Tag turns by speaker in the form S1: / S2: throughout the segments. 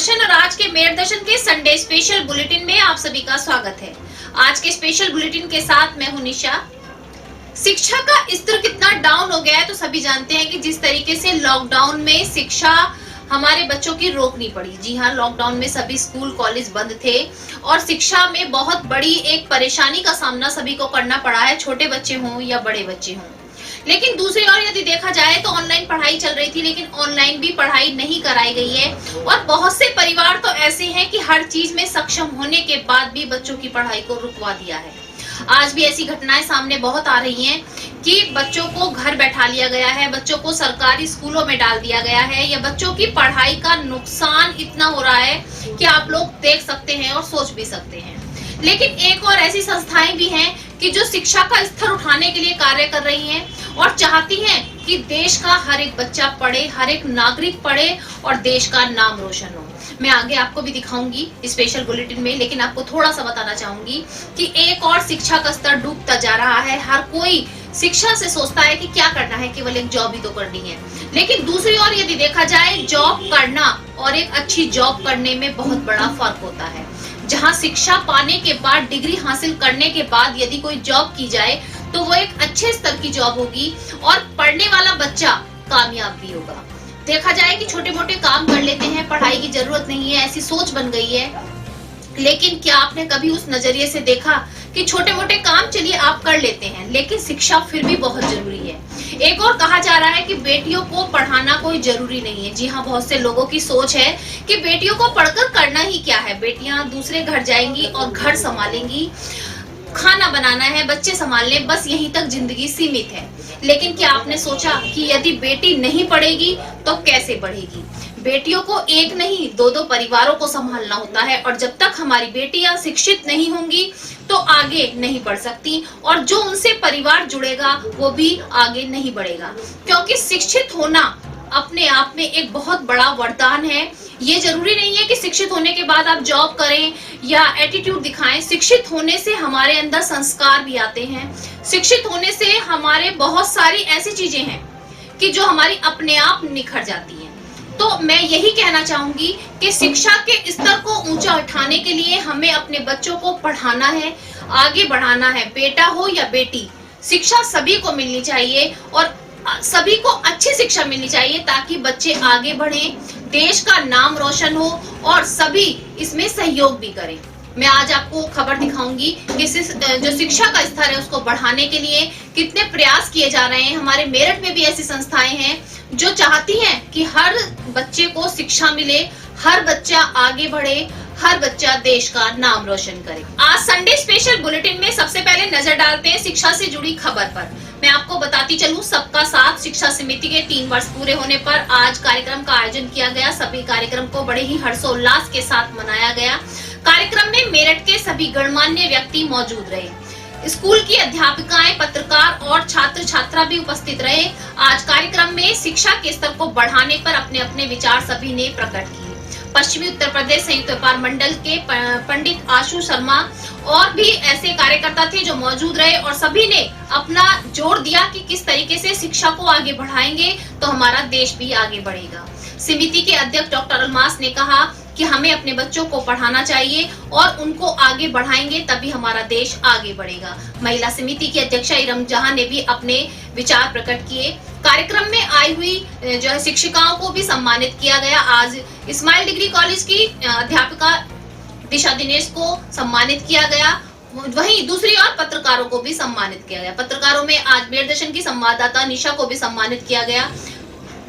S1: दर्शन और आज के मेरठ दर्शन के संडे स्पेशल बुलेटिन में आप सभी का स्वागत है। आज के स्पेशल बुलेटिन के साथ मैं हूं निशा। शिक्षा का स्तर कितना डाउन हो गया है तो सभी जानते हैं कि जिस तरीके से लॉकडाउन में शिक्षा हमारे बच्चों की रोकनी पड़ी। जी हाँ, लॉकडाउन में सभी स्कूल कॉलेज बंद थे और शिक्षा में बहुत बड़ी एक परेशानी का सामना सभी को करना पड़ा है, छोटे बच्चे हों या बड़े बच्चे हों। लेकिन दूसरी ओर यदि देखा जाए तो ऑनलाइन पढ़ाई चल रही थी, लेकिन ऑनलाइन भी पढ़ाई नहीं कराई गई है और बहुत से परिवार तो ऐसे हैं कि हर चीज में सक्षम होने के बाद भी बच्चों की पढ़ाई को रुकवा दिया है। आज भी ऐसी घटनाएं सामने बहुत आ रही हैं कि बच्चों को घर बैठा लिया गया है, बच्चों को सरकारी स्कूलों में डाल दिया गया है या बच्चों की पढ़ाई का नुकसान इतना हो रहा है कि आप लोग देख सकते हैं और सोच भी सकते हैं। लेकिन एक और ऐसी संस्थाएं भी हैं कि जो शिक्षा का स्तर उठाने के लिए कार्य कर रही हैं और चाहती हैं कि देश का हर एक बच्चा पढ़े, हर एक नागरिक पढ़े और देश का नाम रोशन हो। मैं आगे आपको भी दिखाऊंगी स्पेशल बुलेटिन में, लेकिन आपको थोड़ा सा बताना चाहूंगी कि एक और शिक्षा का स्तर डूबता जा रहा है। हर कोई शिक्षा से सोचता है कि क्या करना है, केवल एक जॉब ही तो करनी है। लेकिन दूसरी ओर यदि देखा जाए, जॉब करना और एक अच्छी जॉब करने में बहुत बड़ा फर्क होता है। जहां शिक्षा पाने के बाद, डिग्री हासिल करने के बाद यदि कोई जॉब की जाए तो वो एक अच्छे स्तर की जॉब होगी और पढ़ने वाला बच्चा कामयाब भी होगा। देखा जाए कि छोटे मोटे काम कर लेते हैं, पढ़ाई की जरूरत नहीं है, ऐसी सोच बन गई है। लेकिन क्या आपने कभी उस नजरिए से देखा कि छोटे मोटे काम चलिए आप कर लेते हैं, लेकिन शिक्षा फिर भी बहुत जरूरी है। एक और कहा जा रहा है कि बेटियों को पढ़ाना कोई जरूरी नहीं है। जी हाँ, बहुत से लोगों की सोच है कि बेटियों को पढ़कर करना ही क्या है, बेटियां दूसरे घर जाएंगी और घर संभालेंगी, खाना बनाना है, बच्चे संभालने, बस यहीं तक जिंदगी सीमित है। लेकिन क्या आपने सोचा कि यदि बेटी नहीं पढ़ेगी तो कैसे बढ़ेगी? बेटियों को एक नहीं दो परिवारों को संभालना होता है और जब तक हमारी बेटियां शिक्षित नहीं होंगी तो आगे नहीं बढ़ सकती और जो उनसे परिवार जुड़ेगा वो भी आगे नहीं बढ़ेगा। क्योंकि शिक्षित होना अपने आप में एक बहुत बड़ा वरदान है। ये जरूरी नहीं है कि शिक्षित होने के बाद आप जॉब करें या एटीट्यूड दिखाएं। शिक्षित होने से हमारे अंदर संस्कार भी आते हैं। शिक्षित होने से हमारे बहुत सारी ऐसी चीजें हैं कि जो हमारी अपने आप निखर जाती हैं। तो मैं यही कहना चाहूंगी कि शिक्षा के स्तर को ऊंचा उठाने के लिए हमें अपने बच्चों को पढ़ाना है, आगे बढ़ाना है। बेटा हो या बेटी, शिक्षा सभी को मिलनी चाहिए और सभी को अच्छी शिक्षा मिलनी चाहिए ताकि बच्चे आगे बढ़ें, देश का नाम रोशन हो और सभी इसमें सहयोग भी करें। मैं आज आपको खबर दिखाऊंगी कि जो शिक्षा का स्तर है उसको बढ़ाने के लिए कितने प्रयास किए जा रहे हैं। हमारे मेरठ में भी ऐसी संस्थाएं हैं जो चाहती हैं कि हर बच्चे को शिक्षा मिले, हर बच्चा आगे बढ़े, हर बच्चा देश का नाम रोशन करे। आज संडे स्पेशल बुलेटिन में सबसे पहले नजर डालते हैं शिक्षा से जुड़ी खबर पर। मैं आपको बताती चलूं, सबका साथ शिक्षा समिति के 3 वर्ष पूरे होने पर आज कार्यक्रम का आयोजन किया गया। सभी कार्यक्रम को बड़े ही हर्षोल्लास के साथ मनाया गया। कार्यक्रम में मेरठ के सभी गणमान्य व्यक्ति मौजूद रहे। स्कूल की अध्यापिकाएं, पत्रकार और छात्र छात्रा भी उपस्थित रहे। आज कार्यक्रम में शिक्षा के स्तर को बढ़ाने पर अपने अपने विचार सभी ने प्रकट किए। पश्चिमी उत्तर प्रदेश संयुक्त व्यापार मंडल के पंडित आशु शर्मा और भी ऐसे कार्यकर्ता थे जो मौजूद रहे और सभी ने अपना जोर दिया कि किस तरीके से शिक्षा को आगे बढ़ाएंगे तो हमारा देश भी आगे बढ़ेगा। समिति के अध्यक्ष डॉक्टर अलमास ने कहा कि हमें अपने बच्चों को पढ़ाना चाहिए और उनको आगे बढ़ाएंगे तभी हमारा देश आगे बढ़ेगा। महिला समिति की अध्यक्षा इरम जहां ने भी अपने विचार प्रकट किए। कार्यक्रम में आई हुई जो है शिक्षिकाओं को भी सम्मानित किया गया। आज इस्माइल डिग्री कॉलेज की अध्यापिका दिशा दिनेश को सम्मानित किया गया। वहीं दूसरी ओर पत्रकारों को भी सम्मानित किया गया। पत्रकारों में आज मेरठ दर्शन की संवाददाता निशा को भी सम्मानित किया गया।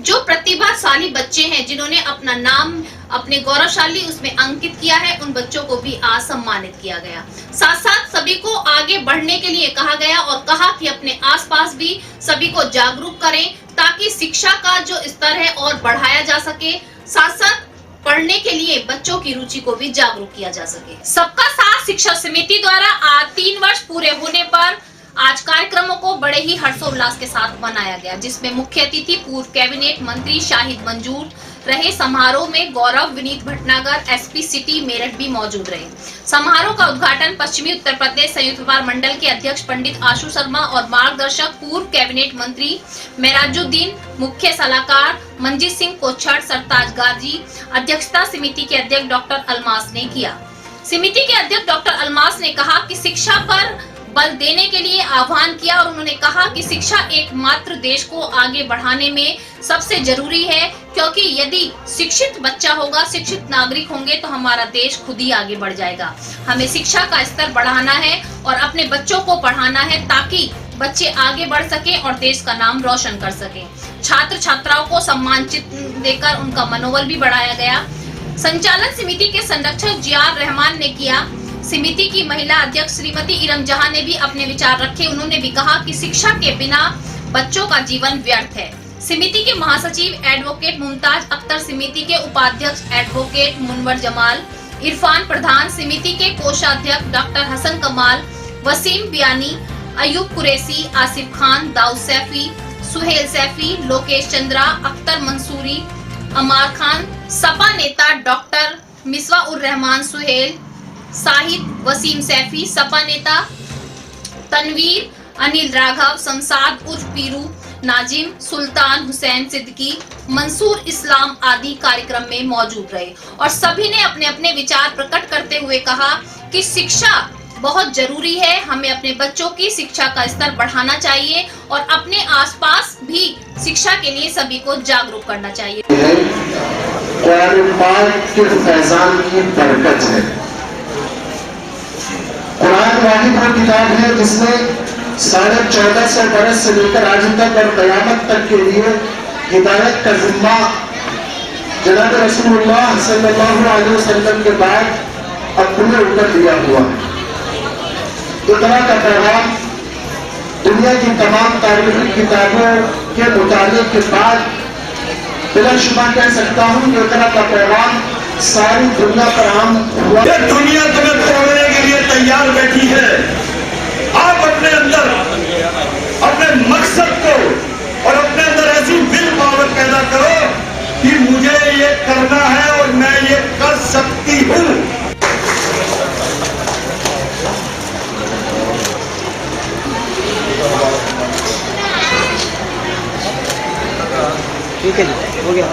S1: जो प्रतिभाशाली बच्चे हैं जिन्होंने अपना नाम अपने गौरवशाली उसमें अंकित किया है, उन बच्चों को भी आज सम्मानित किया गया। साथ साथ सभी को आगे बढ़ने के लिए कहा गया और कहा कि अपने आसपास भी सभी को जागरूक करें ताकि शिक्षा का जो स्तर है और बढ़ाया जा सके। साथ साथ पढ़ने के लिए बच्चों की रुचि को भी जागरूक किया जा सके। सबका साथ शिक्षा समिति द्वारा आज 3 वर्ष पूरे होने पर आज कार्यक्रमों को बड़े ही हर्षोल्लास के साथ मनाया गया, जिसमें मुख्य अतिथि पूर्व कैबिनेट मंत्री शाहिद मंजूर, रहे समारोह में गौरव विनीत भटनागर एसपी सिटी मेरठ भी मौजूद रहे। समारोह का उद्घाटन पश्चिमी उत्तर प्रदेश संयुक्त व्यापार मंडल के अध्यक्ष पंडित आशु शर्मा और मार्गदर्शक पूर्व कैबिनेट मंत्री मेराजुद्दीन, मुख्य सलाहकार मंजीत सिंह कोच्छड़, सरताज गाजी, अध्यक्षता समिति के अध्यक्ष डॉक्टर अलमास ने किया। समिति के अध्यक्ष डॉक्टर अलमास ने कहा कि शिक्षा पर बल देने के लिए आह्वान किया और उन्होंने कहा कि शिक्षा एकमात्र देश को आगे बढ़ाने में सबसे जरूरी है, क्योंकि यदि शिक्षित बच्चा होगा, शिक्षित नागरिक होंगे तो हमारा देश खुद ही आगे बढ़ जाएगा। हमें शिक्षा का स्तर बढ़ाना है और अपने बच्चों को पढ़ाना है ताकि बच्चे आगे बढ़ सके और देश का नाम रोशन कर सके। छात्र छात्राओं को सम्मान चिन्ह देकर उनका मनोबल भी बढ़ाया गया। संचालन समिति के संरक्षक जियार रहमान ने किया। समिति की महिला अध्यक्ष श्रीमती इरम जहां ने भी अपने विचार रखे। उन्होंने भी कहा कि शिक्षा के बिना बच्चों का जीवन व्यर्थ है। समिति के महासचिव एडवोकेट मुमताज अख्तर, समिति के उपाध्यक्ष एडवोकेट मुनवर जमाल, इरफान प्रधान, समिति के कोषाध्यक्ष डॉक्टर हसन कमाल, वसीम बियानी, अयूब कुरैशी, आसिफ खान, दाऊद सैफी, सुहेल सैफी, लोकेश चंद्रा, अख्तर मंसूरी, अमार खान, सपा नेता डॉक्टर मिसवा उर रहमान सुहेल, साहिद वसीम सैफी, सपा नेता तनवीर, अनिल राघव, संसाद उर्फ पीरू, नाजिम, सुल्तान हुसैन सिद्दीकी, मंसूर इस्लाम आदि कार्यक्रम में मौजूद रहे और सभी ने अपने अपने विचार प्रकट करते हुए कहा कि शिक्षा बहुत जरूरी है। हमें अपने बच्चों की शिक्षा का स्तर बढ़ाना चाहिए और अपने आसपास भी शिक्षा के लिए सभी को जागरूक करना चाहिए।
S2: कुरान पाक के फैजान की बरकत है। कुरान वाहिद वो किताब है जिसने 1450 बरस से लेकर आज तक और कयामत तक के लिए हिदायत का जिम्मा जनाब रसूलुल्लाह सल्लल्लाहु अलैहि वसल्लम के बाद अपने ऊपर लिया हुआ है। इतना का पैगाम दुनिया की तमाम तारीखी किताबों के मुताले के बाद बिलाशुबा कह सकता हूँ कि इतना का पैगाम सारी दुनिया पर आम हुआ।
S3: दुनिया तुम्हें तोड़ने के लिए तैयार बैठी है। आप अपने अंदर अपने मकसद को और अपने अंदर ऐसी विल पावर पैदा करो कि मुझे ये करना है और मैं ये कर सकती हूँ।
S4: ठीक है जी, हो गया।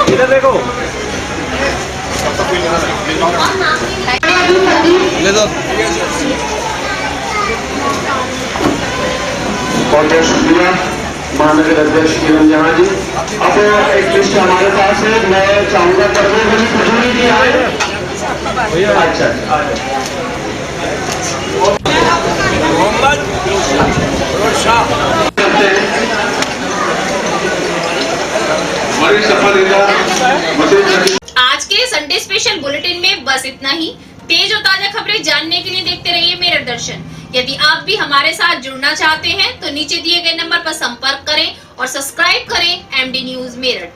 S4: इधर देखो, ले दो।
S2: बहुत बहुत शुक्रिया महानगर अध्यक्ष इरम जहां जी। अब एक लिस्ट हमारे पास है, मैं चाहूंगा की आए। अच्छा हमारी सफल
S1: आज के संडे स्पेशल बुलेटिन में बस इतना ही। तेज और ताजा खबरें जानने के लिए देखते रहिए मेरठ दर्शन। यदि आप भी हमारे साथ जुड़ना चाहते हैं तो नीचे दिए गए नंबर पर संपर्क करें और सब्सक्राइब करें एमडी न्यूज मेरठ।